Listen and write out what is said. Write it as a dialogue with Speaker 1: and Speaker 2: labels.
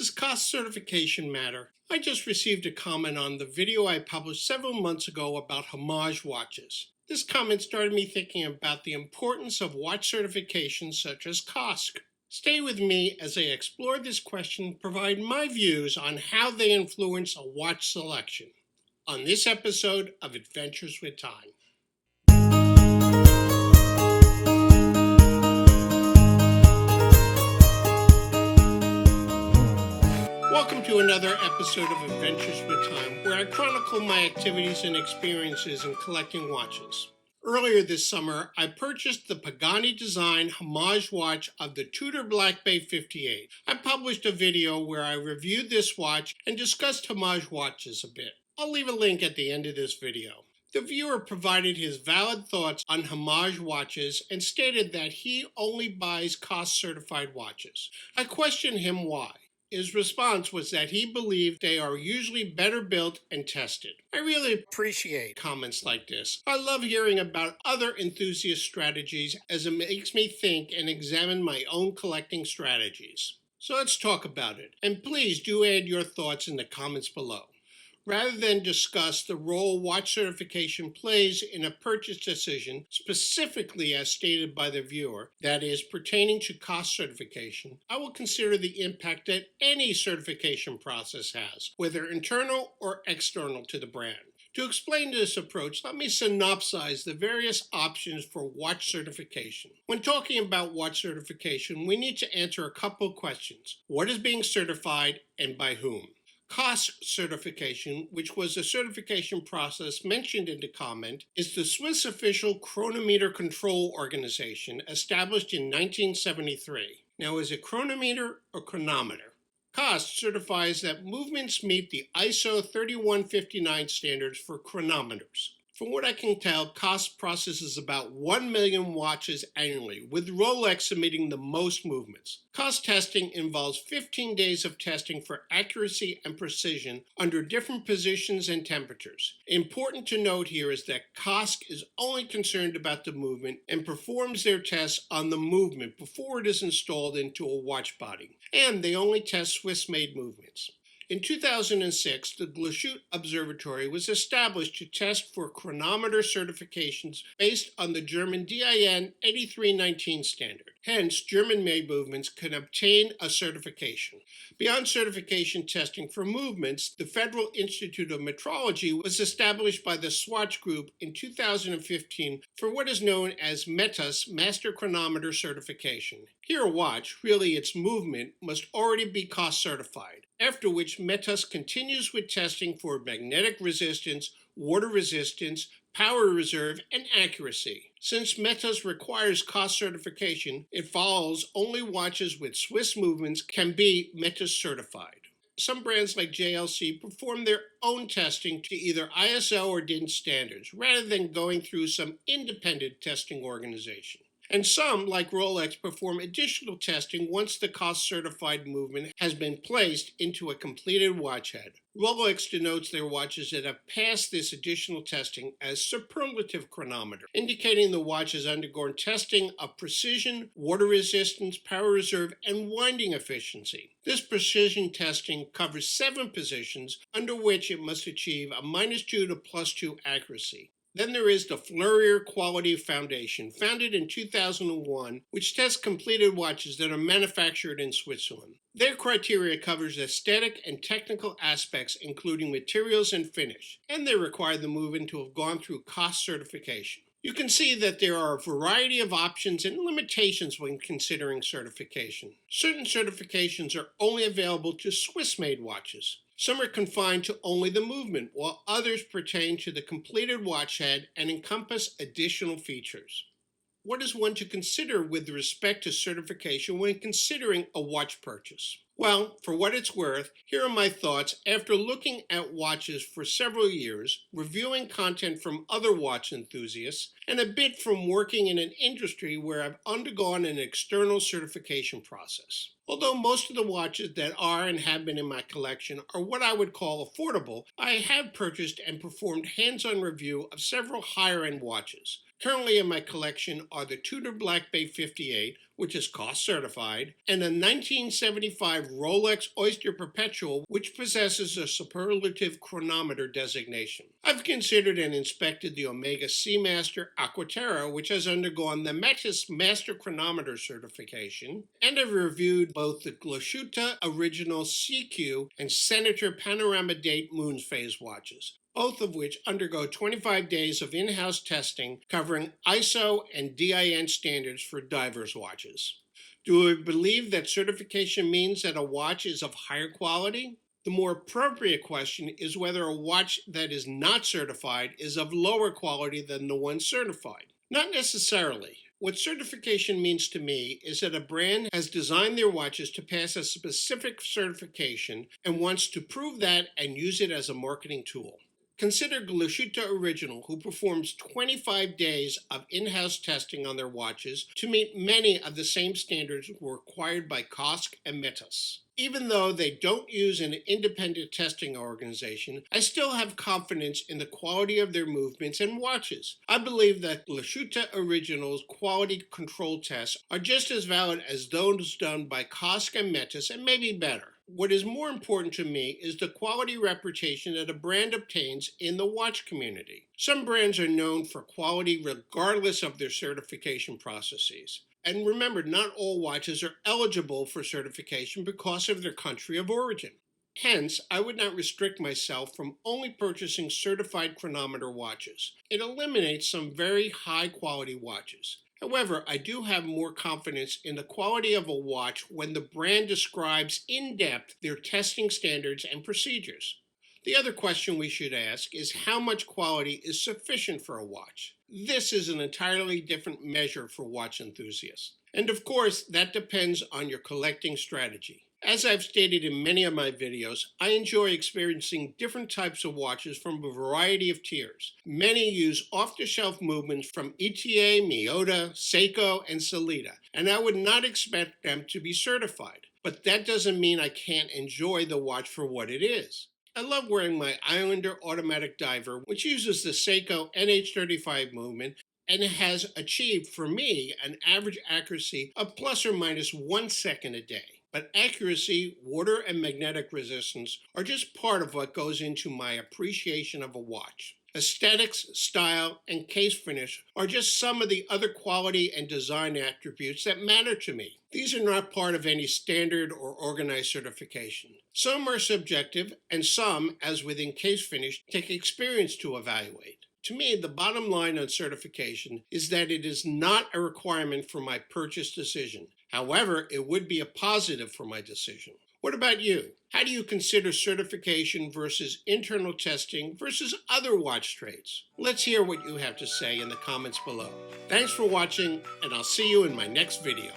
Speaker 1: Does cost certification matter? I just received a comment on the video I published several months ago about homage watches. This comment started me thinking about the importance of watch certifications such as COSC. Stay with me as I explore this question and provide my views on how they influence a watch selection on this episode of Adventures with Time. Welcome to another episode of Adventures with Time, where I chronicle my activities and experiences in collecting watches. Earlier this summer, I purchased the Pagani design homage watch of the Tudor Black Bay 58. I published a video where I reviewed this watch and discussed homage watches a bit. I'll leave a link at the end of this video. The viewer provided his valid thoughts on homage watches and stated that he only buys COSC certified watches. I questioned him why. His response was that he believed they are usually better built and tested. I really appreciate comments like this. I love hearing about other enthusiast strategies as it makes me think and examine my own collecting strategies. So let's talk about it, and please do add your thoughts in the comments below. Rather than discuss the role watch certification plays in a purchase decision, specifically as stated by the viewer, that is, pertaining to COSC certification, I will consider the impact that any certification process has, whether internal or external to the brand. To explain this approach, let me synopsize the various options for watch certification. When talking about watch certification, we need to answer a couple of questions. What is being certified and by whom? COSC certification, which was a certification process mentioned in the comment, is the Swiss official chronometer control organization established in 1973. Now, is it chronometer or chronometer? COSC certifies that movements meet the ISO 3159 standards for chronometers. From what I can tell, COSC processes about 1 million watches annually, with Rolex submitting the most movements. COSC testing involves 15 days of testing for accuracy and precision under different positions and temperatures. Important to note here is that COSC is only concerned about the movement and performs their tests on the movement before it is installed into a watch body, and they only test Swiss-made movements. In 2006, the Glashütte Observatory was established to test for chronometer certifications based on the German DIN 8319 standard. Hence, German-made movements can obtain a certification. Beyond certification testing for movements, the Federal Institute of Metrology was established by the Swatch Group in 2015 for what is known as METAS Master Chronometer Certification. Here, a watch, really its movement, must already be COSC certified, after which METAS continues with testing for magnetic resistance, water resistance, power reserve, and accuracy. Since METAS requires COSC certification, it follows only watches with Swiss movements can be METAS certified. Some brands like JLC perform their own testing to either ISO or DIN standards, rather than going through some independent testing organization. And some, like Rolex, perform additional testing once the COSC certified movement has been placed into a completed watch head. Rolex denotes their watches that have passed this additional testing as superlative chronometer, indicating the watch has undergone testing of precision, water resistance, power reserve, and winding efficiency. This precision testing covers 7 positions under which it must achieve a -2 to +2 accuracy. Then there is the Fleurier Quality Foundation, founded in 2001, which tests completed watches that are manufactured in Switzerland. Their criteria covers aesthetic and technical aspects, including materials and finish, and they require the movement to have gone through COSC certification. You can see that there are a variety of options and limitations when considering certification. Certain certifications are only available to Swiss-made watches. Some are confined to only the movement, while others pertain to the completed watch head and encompass additional features. What is one to consider with respect to certification when considering a watch purchase? Well, for what it's worth, here are my thoughts after looking at watches for several years, reviewing content from other watch enthusiasts, and a bit from working in an industry where I've undergone an external certification process. Although most of the watches that are and have been in my collection are what I would call affordable, I have purchased and performed hands-on review of several higher-end watches. Currently in my collection are the Tudor Black Bay 58, which is cost certified, and a 1975 Rolex Oyster Perpetual, which possesses a superlative chronometer designation. I've considered and inspected the Omega Seamaster Aquaterra, which has undergone the Metis Master Chronometer certification, and I've reviewed both the Glashütte Original CQ and Senator Panorama Date Moon's Phase watches, both of which undergo 25 days of in-house testing covering ISO and DIN standards for divers watches. Do I believe that certification means that a watch is of higher quality? The more appropriate question is whether a watch that is not certified is of lower quality than the one certified. Not necessarily. What certification means to me is that a brand has designed their watches to pass a specific certification and wants to prove that and use it as a marketing tool. Consider Glashütte Original, who performs 25 days of in-house testing on their watches to meet many of the same standards required by COSC and Metis. Even though they don't use an independent testing organization, I still have confidence in the quality of their movements and watches. I believe that Glashütte Original's quality control tests are just as valid as those done by COSC and Metis, and maybe better. What is more important to me is the quality reputation that a brand obtains in the watch community. Some brands are known for quality regardless of their certification processes. And remember, not all watches are eligible for certification because of their country of origin. Hence, I would not restrict myself from only purchasing certified chronometer watches. It eliminates some very high quality watches. However, I do have more confidence in the quality of a watch when the brand describes in depth their testing standards and procedures. The other question we should ask is how much quality is sufficient for a watch? This is an entirely different measure for watch enthusiasts. And of course, that depends on your collecting strategy. As I've stated in many of my videos, I enjoy experiencing different types of watches from a variety of tiers. Many use off-the-shelf movements from ETA, Miyota, Seiko, and Sellita, and I would not expect them to be certified. But that doesn't mean I can't enjoy the watch for what it is. I love wearing my Islander automatic diver, which uses the Seiko NH35 movement and has achieved, for me, an average accuracy of plus or minus 1 second a day. But accuracy, water, and magnetic resistance are just part of what goes into my appreciation of a watch. Aesthetics, style, and case finish are just some of the other quality and design attributes that matter to me. These are not part of any standard or organized certification. Some are subjective, and some, as within case finish, take experience to evaluate. To me, the bottom line on certification is that it is not a requirement for my purchase decision. However, it would be a positive for my decision. What about you? How do you consider certification versus internal testing versus other watch traits? Let's hear what you have to say in the comments below. Thanks for watching, and I'll see you in my next video.